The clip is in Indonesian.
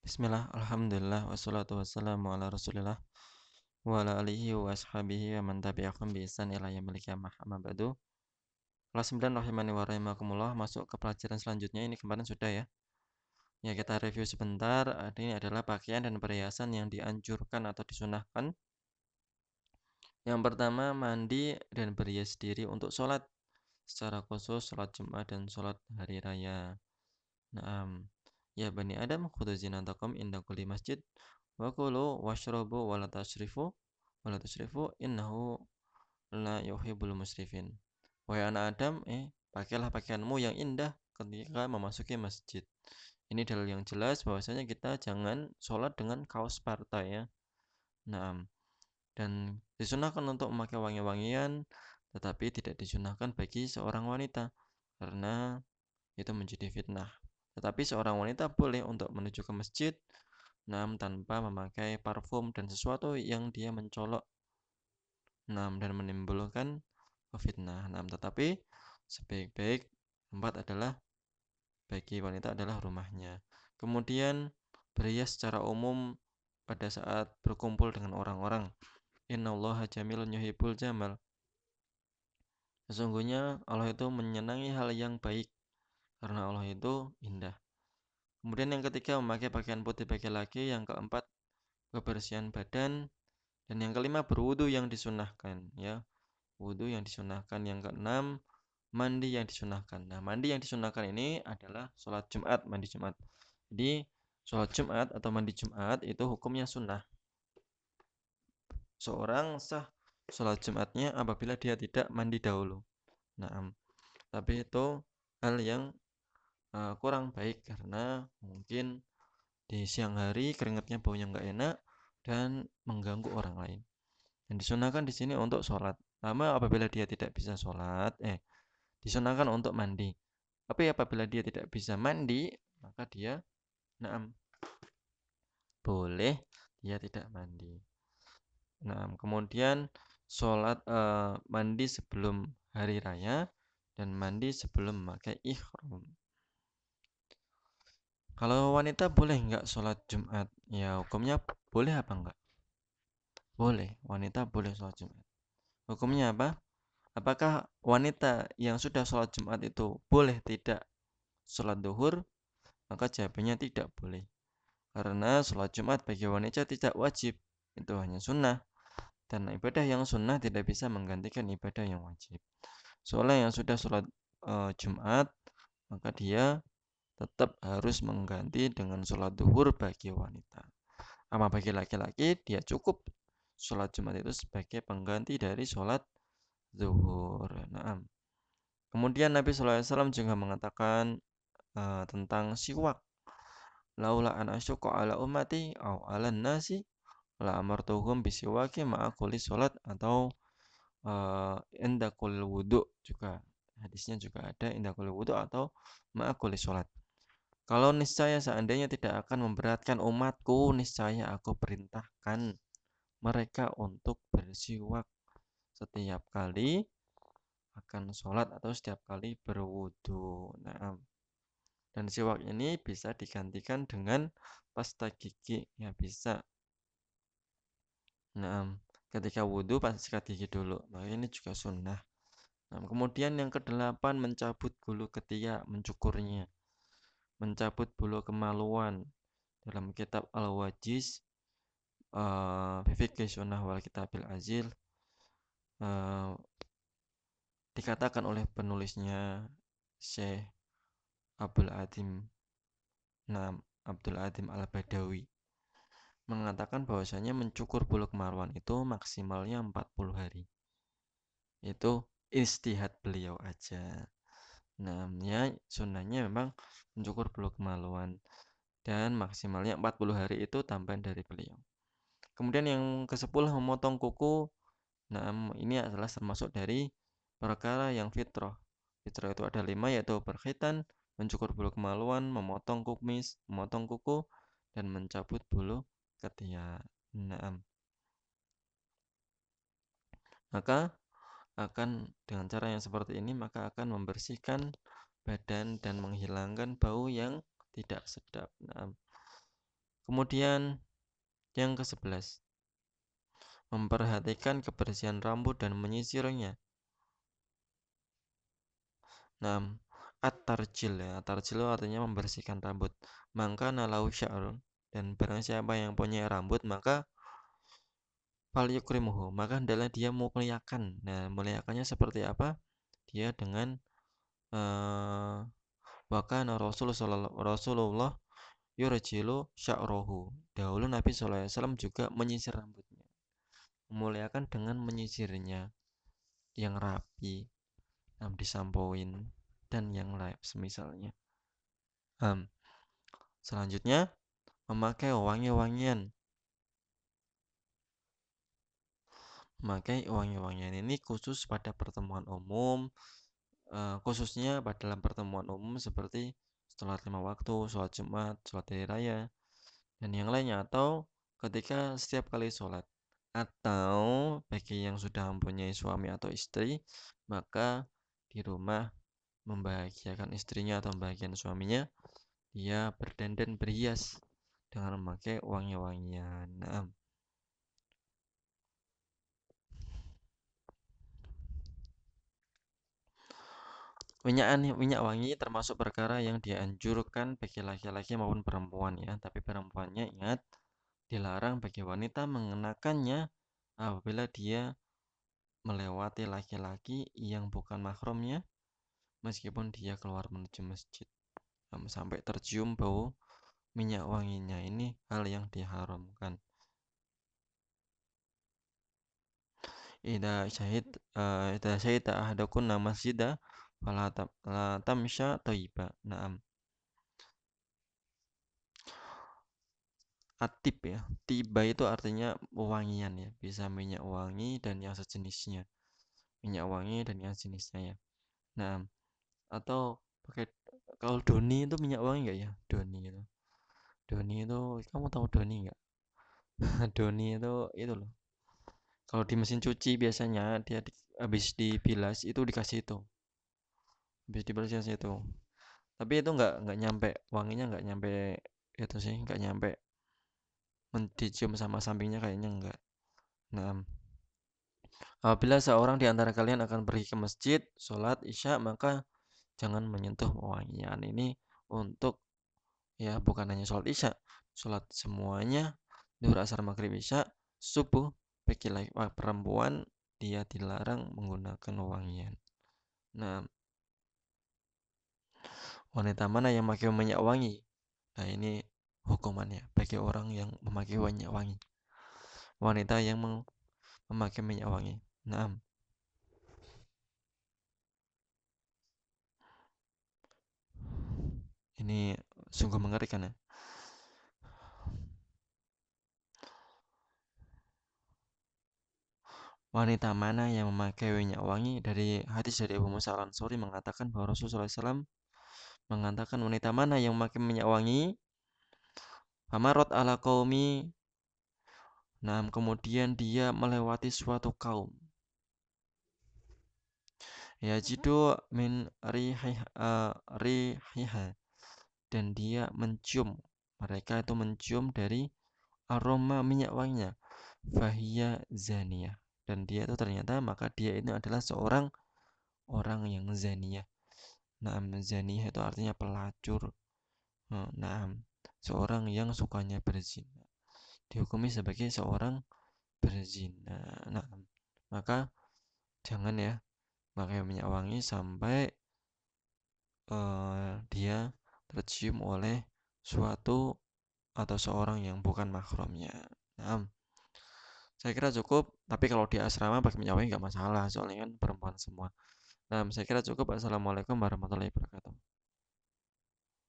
Bismillah, alhamdulillah, wassalatu wassalamu ala rasulillah wa ala alihi wa ashabihi wa man tabi'akum bi ihsan ila yaumil qiyamah amma ba'du. Kelas 9 rahimani wa rahimakumullah, masuk ke pelajaran selanjutnya. Ini kemarin sudah ya. Ya, kita review sebentar. Ini adalah pakaian dan perhiasan yang dianjurkan atau disunahkan. Yang pertama, mandi dan berhias diri untuk sholat, secara khusus sholat Jumat dan sholat hari raya. Naam. Ya bani Adam, khudhu zinatakum inda kulli masjid wa kulu washrabu wa la tusrifu innahu la yuhibbul musrifin. Wahai anak Adam, pakailah pakaianmu yang indah ketika memasuki masjid. Ini dalil yang jelas bahwasanya kita jangan sholat dengan kaos partai ya. Naam. Dan disunahkan untuk memakai wangi-wangian, tetapi tidak disunahkan bagi seorang wanita karena itu menjadi fitnah. Tetapi seorang wanita boleh untuk menuju ke masjid tanpa memakai parfum dan sesuatu yang dia mencolok dan menimbulkan fitnah. Tetapi sebaik-baik tempat adalah bagi wanita adalah rumahnya. Kemudian berhias secara umum pada saat berkumpul dengan orang-orang. Innallaha jamilun yuhibbul jamal. Sesungguhnya Allah itu menyenangi hal yang baik karena Allah itu indah. Kemudian yang ketiga memakai pakaian putih bagi laki, yang keempat kebersihan badan, dan yang kelima berwudu yang disunahkan ya. Wudu yang disunahkan. Yang keenam mandi yang disunahkan. Nah, mandi yang disunahkan ini adalah sholat Jumat, mandi Jumat. Jadi sholat Jumat atau mandi Jumat itu hukumnya sunnah. Seorang sah sholat Jumatnya apabila dia tidak mandi dahulu. Nah, tapi itu hal yang kurang baik karena mungkin di siang hari keringatnya baunya nggak enak dan mengganggu orang lain. Dan disunahkan di sini untuk sholat. Lama apabila dia tidak bisa sholat, disunahkan untuk mandi. Tapi apabila dia tidak bisa mandi, maka dia naam boleh dia tidak mandi. Kemudian sholat mandi sebelum hari raya dan mandi sebelum memakai ihram. Kalau wanita boleh nggak sholat Jumat? Ya hukumnya boleh apa enggak? Boleh, wanita boleh sholat Jumat. Hukumnya apa? Apakah wanita yang sudah sholat Jumat itu boleh tidak sholat duhur? Maka jawabannya tidak boleh. Karena sholat Jumat bagi wanita tidak wajib. Itu hanya sunnah. Dan ibadah yang sunnah tidak bisa menggantikan ibadah yang wajib. Soalnya yang sudah sholat Jumat, maka dia tetap harus mengganti dengan sholat duhur bagi wanita. Ama bagi laki-laki, dia cukup sholat Jumat itu sebagai pengganti dari sholat zuhur. Kemudian Nabi SAW juga mengatakan tentang siwak. Laula an asyqa ala ummati au ala nasi la amartuhum bisiwaki ma'a kulli salat, atau inda kulli wudu juga. Hadisnya juga ada inda kulli wudu atau ma'a kulli salat. Kalau niscaya seandainya tidak akan memberatkan umatku, niscaya aku perintahkan mereka untuk bersiwak setiap kali akan sholat atau setiap kali berwudu. Dan siwak ini bisa digantikan dengan pasta gigi, ya bisa. Ketika wudhu pasti sikat gigi dulu. Maka ini juga sunnah. Kemudian yang kedelapan mencabut bulu ketiak, mencukurnya, mencabut bulu kemaluan. Dalam kitab Al-Wajiz, Fiqh Sunnah wal Kitabil Azil, dikatakan oleh penulisnya Syekh Abdul Adim Al-Badawi mengatakan bahwasanya mencukur bulu kemaluan itu maksimalnya 40 hari. Itu istihad beliau aja. Sunnahnya memang mencukur bulu kemaluan dan maksimalnya 40 hari itu tambahan dari beliau. Kemudian yang ke-10 memotong kuku. Ini adalah termasuk dari perkara yang fitrah. Fitrah itu ada 5, yaitu berkhitan, mencukur bulu kemaluan, memotong kumis, memotong kuku, dan mencabut bulu ketiak. Maka dengan cara yang seperti ini maka akan membersihkan badan dan menghilangkan bau yang tidak sedap. Kemudian yang ke-11, memperhatikan kebersihan rambut dan menyisirnya. Nah, at-tarjil ya. At-tarjil artinya membersihkan rambut. Maka nalau sya'run, dan barang siapa yang punya rambut maka falyukrimuhu, maka hendaklah dia muliakan. Nah, muliakannya seperti apa? Dia dengan wakana Rasulullah yurjilu sya'rohu. Dahulu Nabi SAW juga menyisir rambutnya. Memuliakan dengan menyisirnya yang rapi, disampoin dan yang lain semisalnya. Selanjutnya, memakai wangi-wangian. Memakai wangi-wangian ini khusus pada pertemuan umum, khususnya pada dalam pertemuan umum seperti sholat 5 waktu, sholat Jumat, sholat hari raya, dan yang lainnya, atau ketika setiap kali sholat. Atau bagi yang sudah mempunyai suami atau istri, maka di rumah membahagiakan istrinya atau membahagiakan suaminya, dia berdandan berhias dengan memakai wangi-wangian. Nah, minyak wangi termasuk perkara yang dianjurkan bagi laki-laki maupun perempuan ya. Tapi perempuannya ingat, dilarang bagi wanita mengenakannya apabila dia melewati laki-laki yang bukan mahramnya, meskipun dia keluar menuju masjid. Sampai tercium bau minyak wanginya, ini hal yang diharamkan. Idza syahida ahadakunna masjida fala tamsha thayyiba. Naam. Atib ya. Tiba itu artinya wangian ya. Bisa minyak wangi dan yang sejenisnya. Minyak wangi dan yang sejenisnya ya. Nah, atau pakai, kalau Doni itu minyak wangi enggak ya? Doni itu. Doni itu kamu tahu Doni enggak? Doni itu loh. Kalau di mesin cuci biasanya dia habis dibilas itu dikasih itu. Habis dibilas dikasih itu. Tapi itu nggak nyampe, wanginya nggak nyampe itu sih, nggak nyampe dicium sama sampingnya kayaknya enggak. Nah, apabila seorang di antara kalian akan pergi ke masjid, sholat isya, maka jangan menyentuh wangian ini untuk, ya bukan hanya sholat isya, sholat semuanya, zuhur, asar, maghrib, isya, subuh, bagi perempuan dia dilarang menggunakan wangian. Nah, wanita mana yang memakai minyak wangi? Nah, ini hukumannya bagi orang yang memakai minyak wangi. Wanita yang memakai minyak wangi. Nah, ini sungguh mengerikan ya. Wanita mana yang memakai minyak wangi? Dari hadis dari Abu Musa al-Ansari mengatakan bahwa Rasulullah SAW mengatakan, wanita mana yang memakai minyak wangi? Famarot ala qaumi. Nah, kemudian dia melewati suatu kaum. Yajidu min rihiha, dan dia mencium, mereka itu mencium dari aroma minyak wanginya. Fahiyya zaniyah, dan dia itu ternyata, maka dia ini adalah seorang orang yang zaniyah. Nah, zaniyah itu artinya pelacur. Nah, seorang yang sukanya berzina, dihukumi sebagai seorang berzina. Nah, maka jangan ya pakai minyak wangi sampai dia tercium oleh suatu atau seorang yang bukan mahramnya. Nah, saya kira cukup. Tapi kalau di asrama pakai minyak wangi nggak masalah, soalnya kan perempuan semua. Nah, saya kira cukup. Assalamualaikum warahmatullahi wabarakatuh.